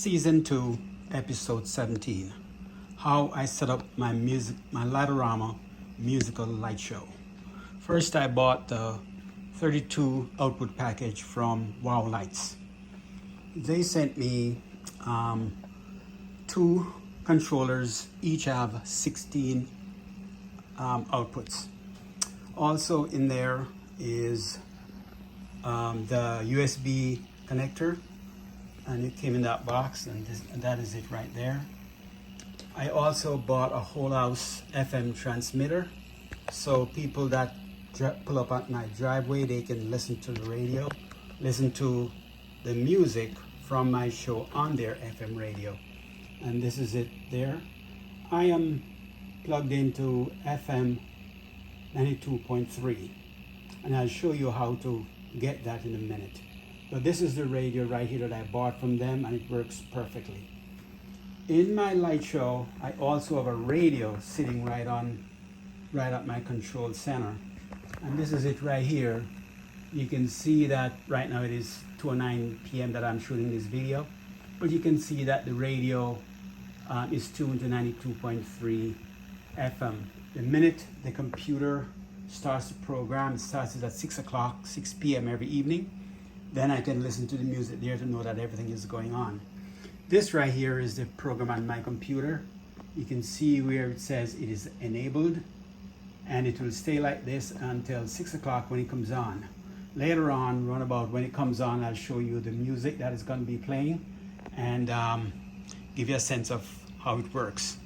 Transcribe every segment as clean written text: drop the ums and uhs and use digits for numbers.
Season 2, Episode 17. How I set up my Light-O-Rama musical light show. First, I bought the 32 output package from Wow Lights. They sent me 2 controllers, each have 16 outputs. Also in there is the USB connector, and it came in that box, and that is it right there. I also bought a whole house FM transmitter, so people that pull up at my driveway, they can listen to the radio, listen to the music from my show on their FM radio. And this is it there. I am plugged into FM 92.3, and I'll show you how to get that in a minute. But this is the radio right here that I bought from them, and it works perfectly. In my light show, I also have a radio sitting right at my control center, and this is it right here. You can see that right now it is 2:09 p.m. that I'm shooting this video, but you can see that the radio is tuned to 92.3 FM. The minute the computer starts the program, it starts at 6 p.m. every evening, then I can listen to the music there to know that everything is going on. This right here is the program on my computer. You can see where it says it is enabled, and it will stay like this until 6 o'clock when it comes on. Later on, roundabout when it comes on, I'll show you the music that is going to be playing and give you a sense of how it works.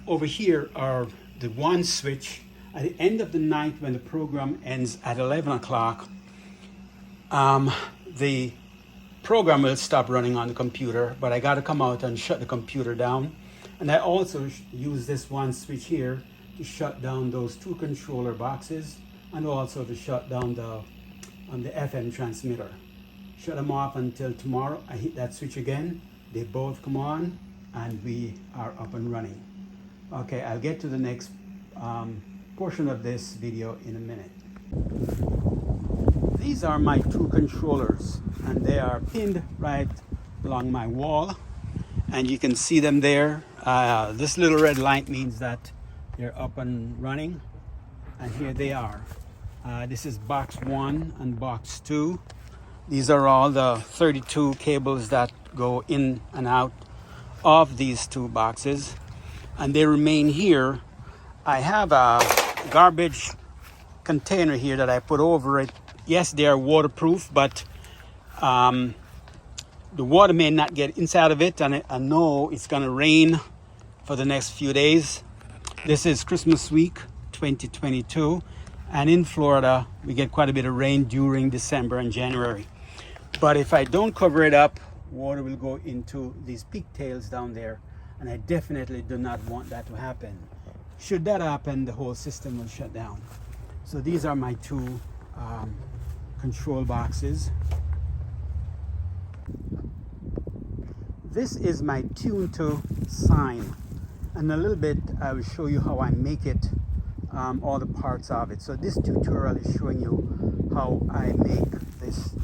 Over here are the one switch. At the end of the night, when the program ends at 11 o'clock, the program will stop running on the computer, but I got to come out and shut the computer down. And I also use this one switch here to shut down those 2 controller boxes, and also to shut down the FM transmitter. Shut them off until tomorrow. I hit that switch again, they both come on, and we are up and running. Okay, I'll get to the next portion of this video in a minute. These are my 2 controllers, and they are pinned right along my wall, and you can see them there. This little red light means that they're up and running, and here they are. This is box 1 and box 2. These are all the 32 cables that go in and out of these 2 boxes, and they remain here. I have a garbage container here that I put over it. Yes, they are waterproof, but the water may not get inside of it, and I know it's going to rain for the next few days. This is Christmas week 2022, and in Florida we get quite a bit of rain during December and January. But if I don't cover it up, water will go into these pigtails down there, and I definitely do not want that to happen. Should that happen, the whole system will shut down. So these are my 2 control boxes. This is my tune to sign, and a little bit I will show you how I make it, all the parts of it. So this tutorial is showing you how I make this.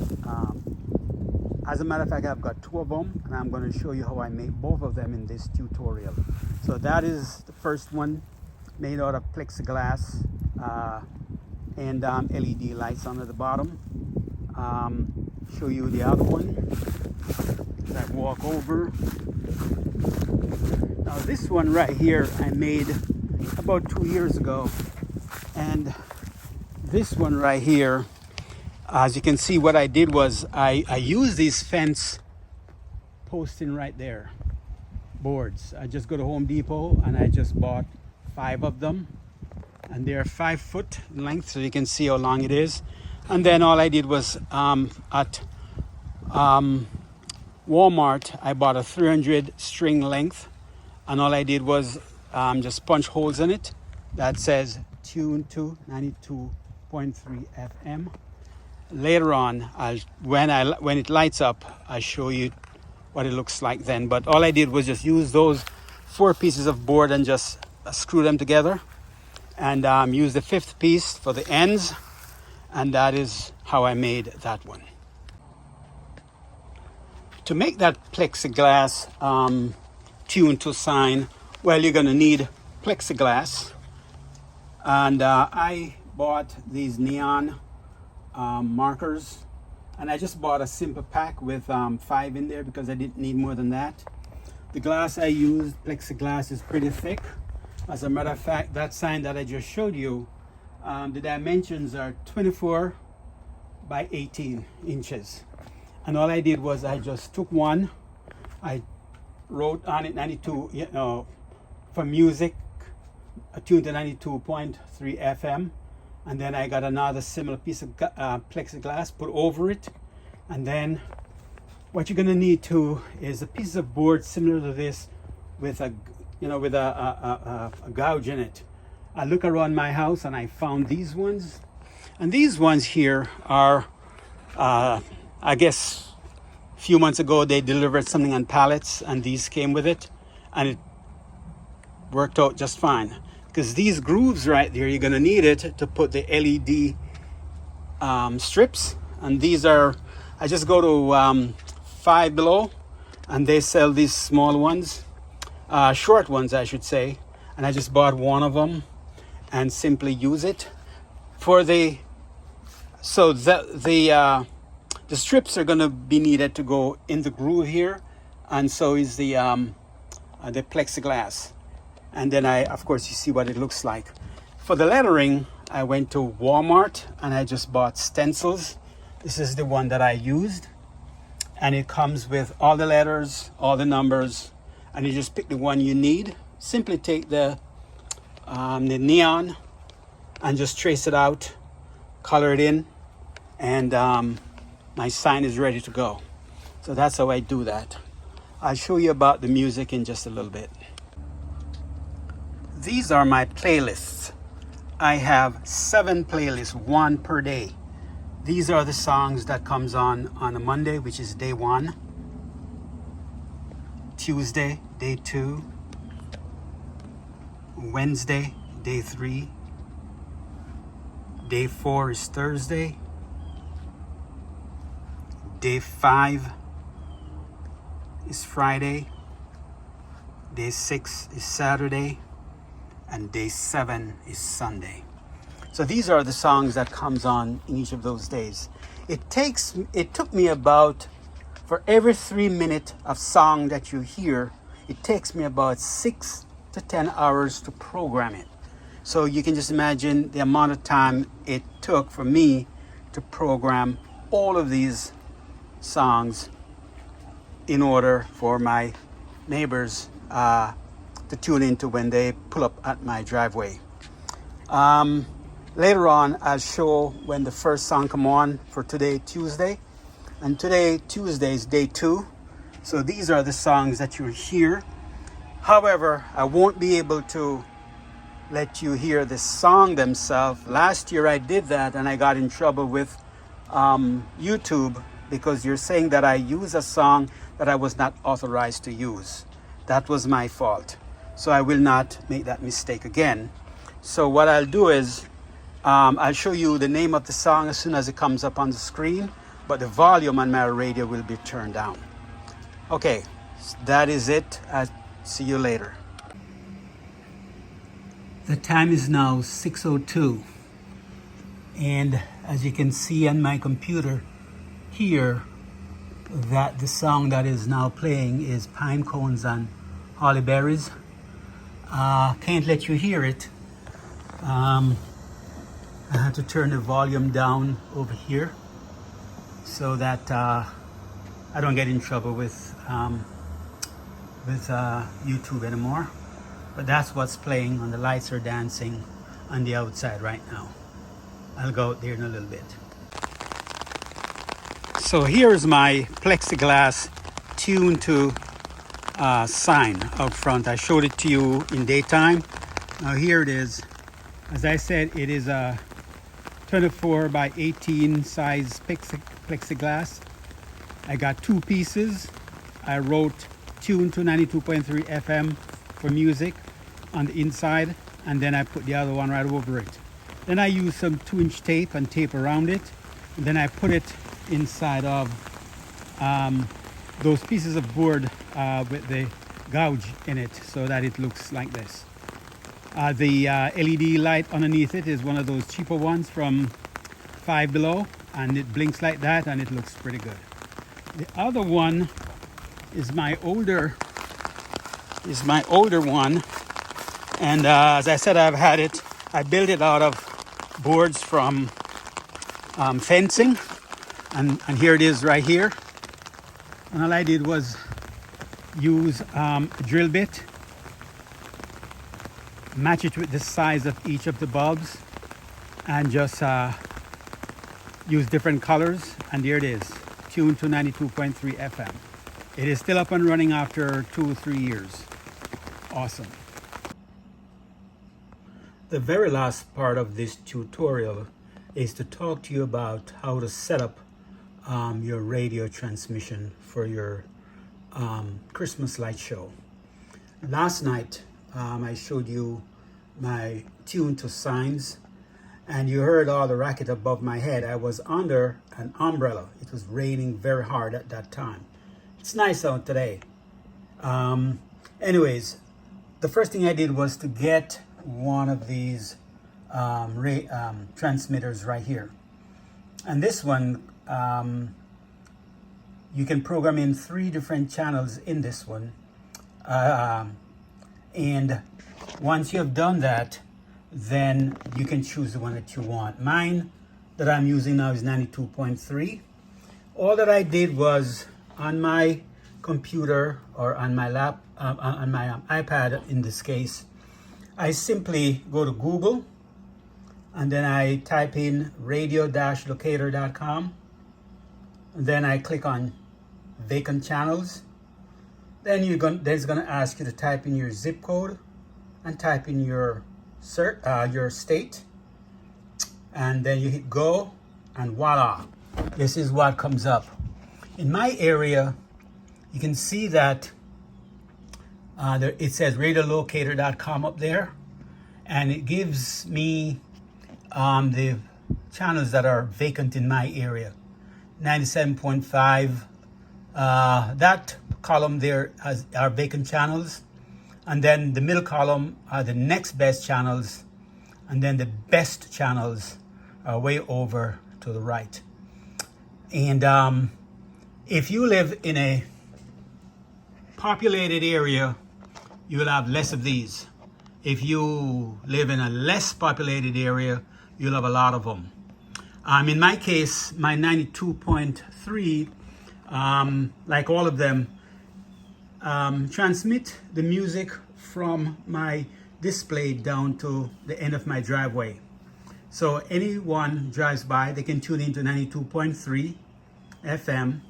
As a matter of fact, I've got 2 of them, and I'm going to show you how I make both of them in this tutorial. So that is the first one, made out of plexiglass and LED lights on at the bottom. Show you the other one as I walk over. Now this one right here I made about 2 years ago, and this one right here, as you can see, what I did was I used these fence posting right there, boards. I just go to Home Depot and I just bought 5 of them, and they're 5 foot length, so you can see how long it is. And then all I did was at Walmart, I bought a 300 string length, and all I did was just punch holes in it that says tune to 92.3 FM. Later on, when it lights up, I'll show you what it looks like then. But all I did was just use those 4 pieces of board and just screw them together, and use the 5th piece for the ends, and that is how I made that one. To make that plexiglass tune to sign, well, you're going to need plexiglass. And I bought these neon markers, and I just bought a simple pack with 5 in there because I didn't need more than that. The glass I used, plexiglass, is pretty thick. As a matter of fact, that sign that I just showed you, the dimensions are 24 by 18 inches. And all I did was I just took one, I wrote on it 92, for music, tuned to 92.3 FM. And then I got another similar piece of plexiglass, put over it. And then what you're gonna need too is a piece of board similar to this with a gouge in it. I look around my house and I found these ones. And these ones here are, I guess a few months ago they delivered something on pallets and these came with it. And it worked out just fine. Because these grooves right there, you're gonna need it to put the LED strips. And these are, I just go to Five Below and they sell these small ones, short ones I should say. And I just bought one of them and simply use it for the, so the strips are gonna be needed to go in the groove here, and so is the plexiglass. And then of course, you see what it looks like. For the lettering, I went to Walmart and I just bought stencils. This is the one that I used. And it comes with all the letters, all the numbers, and you just pick the one you need. Simply take the neon and just trace it out, color it in, and my sign is ready to go. So that's how I do that. I'll show you about the music in just a little bit. These are my playlists. I have 7 playlists, 1 per day. These are the songs that comes on a Monday, which is day 1. Tuesday, day 2. Wednesday, day 3. Day 4 is Thursday. Day 5 is Friday. Day 6 is Saturday. And day 7 is Sunday. So these are the songs that comes on in each of those days. It took me about, for every 3 minutes of song that you hear, it takes me about 6 to 10 hours to program it. So you can just imagine the amount of time it took for me to program all of these songs in order for my neighbors to tune into when they pull up at my driveway. Later on, I'll show when the first song come on for today, Tuesday. And today, Tuesday, is day 2. So these are the songs that you hear. However, I won't be able to let you hear the song themselves. Last year I did that and I got in trouble with YouTube because you're saying that I use a song that I was not authorized to use. That was my fault. So I will not make that mistake again. So what I'll do is I'll show you the name of the song as soon as it comes up on the screen, but the volume on my radio will be turned down. Okay, that is it. I'll see you later. The time is now 6:02, and as you can see on my computer here, that the song that is now playing is Pine Cones and Holly Berries. Can't let you hear it. I have to turn the volume down over here so that I don't get in trouble with YouTube anymore. But that's what's playing, and the lights are dancing on the outside right now. I'll go out there in a little bit. So here's my plexiglass tuned to sign out front. I showed it to you in daytime. Now here it is. As I said, it is a 24 by 18 size plexiglass. I got 2 pieces. I wrote tuned to 92.3 FM for music on the inside, and then I put the other one right over it. Then I used some 2-inch tape and tape around it, and then I put it inside of those pieces of board with the gouge in it so that it looks like this. The LED light underneath it is one of those cheaper ones from Five Below, and it blinks like that and it looks pretty good. The other one is my older one, and as I said, I built it out of boards from fencing, and here it is right here. And all I did was use a drill bit, match it with the size of each of the bulbs, and just use different colors, and there it is, tuned to 92.3 FM. It is still up and running after 2 or 3 years. Awesome. The very last part of this tutorial is to talk to you about how to set up your radio transmission for your Christmas light show. Last night I showed you my tune to signs, and you heard all the racket above my head. I was under an umbrella. It was raining very hard at that time. It's nice out today. Anyways, the first thing I did was to get one of these transmitters right here. And this one, you can program in 3 different channels in this one. And once you have done that, then you can choose the one that you want. Mine that I'm using now is 92.3. All that I did was on my computer or on my on my iPad in this case, I simply go to Google and then I type in radio-locator.com. Then I click on vacant channels. Then it's going to ask you to type in your zip code and type in your state, and then you hit go, and voila, this is what comes up. In my area, you can see that it says radiolocator.com up there, and it gives me the channels that are vacant in my area. 97.5, that column there are vacant channels, and then the middle column are the next best channels, and then the best channels are way over to the right. And if you live in a populated area, you will have less of these. If you live in a less populated area, you'll have a lot of them. In my case, my 92.3, like all of them, transmit the music from my display down to the end of my driveway. So anyone drives by, they can tune into 92.3 FM,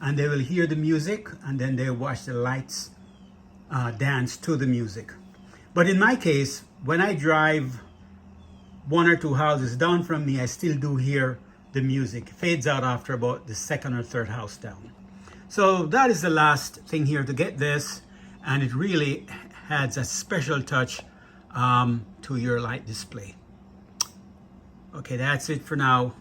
and they will hear the music, and then they watch the lights dance to the music. But in my case, when I drive 1 or 2 houses down from me, I still do hear the music. It fades out after about the 2nd or 3rd house down. So that is the last thing here to get this, and it really adds a special touch to your light display. Okay, that's it for now.